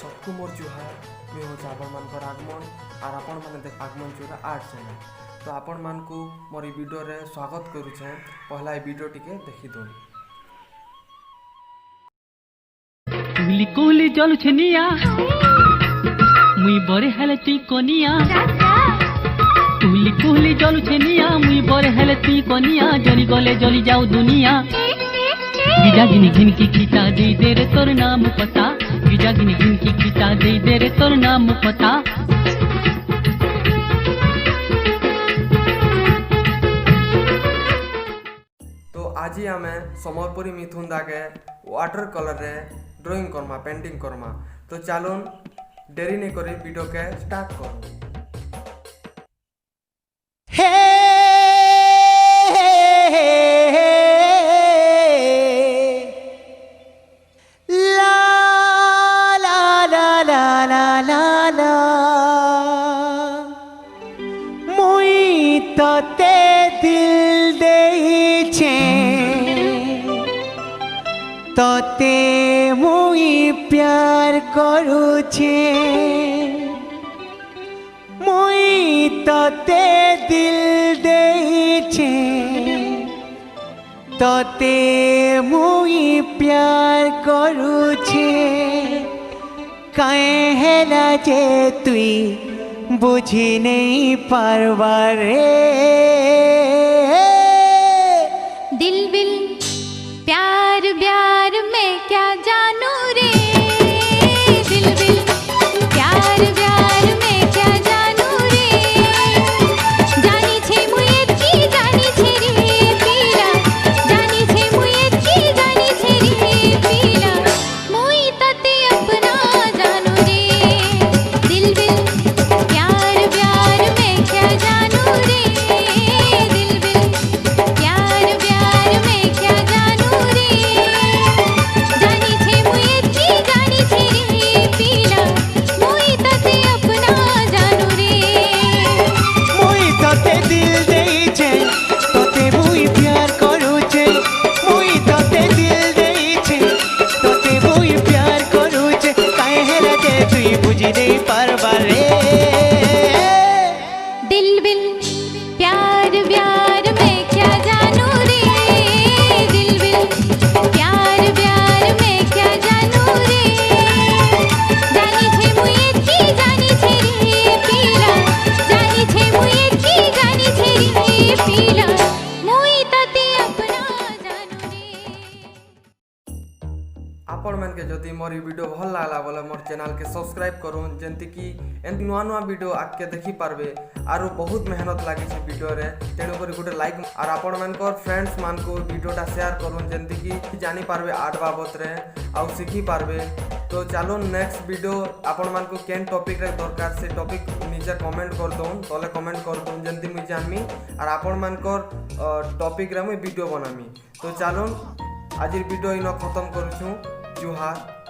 सबको मोर जुहार मैं हूँ आपण मानकर आगमन और आपण मैंने आगमन चूरा आर्ट चैनल। तो आपण मान को मोर वीडियो रे स्वागत करुचे। पहला वीडियो टिके देखी दो। कुली कुली जल छनिया मुई बरे हेले तुई कोनिया कुली कुली जल छनिया मुई बरे हेले तुई कोनिया जली गले जली जाऊ दुनिया बिजागिनी घिन की खींचा दे दे रे तोर नाम पता बिजागिनी घिन की खींचा दे दे रे तोर नाम पता। तो आज ही आमे समलपुरी मिथुन दागे वाटर कलर रे ड्राइंग करमा पेंटिंग करमा। तो चलून देरी नहीं करी वीडियो के स्टार्ट कर। तोते दिल देइछे तोते मुई प्यार करूछे मुई तोते दिल देइछे तोते मुई प्यार करूछे काहे हेला जे तुई बुझी नहीं पारवा रे दिल बिल प्यार ब्यार में क्या जानू रे दिल बिल प्यार ब्यार में क्या जानू रे जानी छे मुए की जानी छे रे पीला जानी छे मुए की जानी छे रे पीला मुई तते अपना जानू रे दिल बिल आपण मन के जदि मोर वीडियो भल लागला बोले मोर चैनल के सब्सक्राइब करूँ जंती कि एंती नुआ नुआ वीडियो आके देखि पारबे। आरो बहुत मेहनत लागी छे वीडियो रे तेणु करी गोटे लाइक और आपण मानकर फ्रेंड्स मान को वीडियोटा शेयर करूँ जंती कि जानी पारबे आर्ट बाबत रे आ सीखी पारबे। तो चलो नेक्स्ट वीडियो आपण मान को केन टॉपिक रे दरकार से टॉपिक नीचे कमेंट कर दूँ तले कमेंट कर दूँ जंती मुई जानमी और आपण मानकर टॉपिक रे मुई वीडियो बनामी। तो चलो आज वीडियो इन खत्म करूँ। जुहार।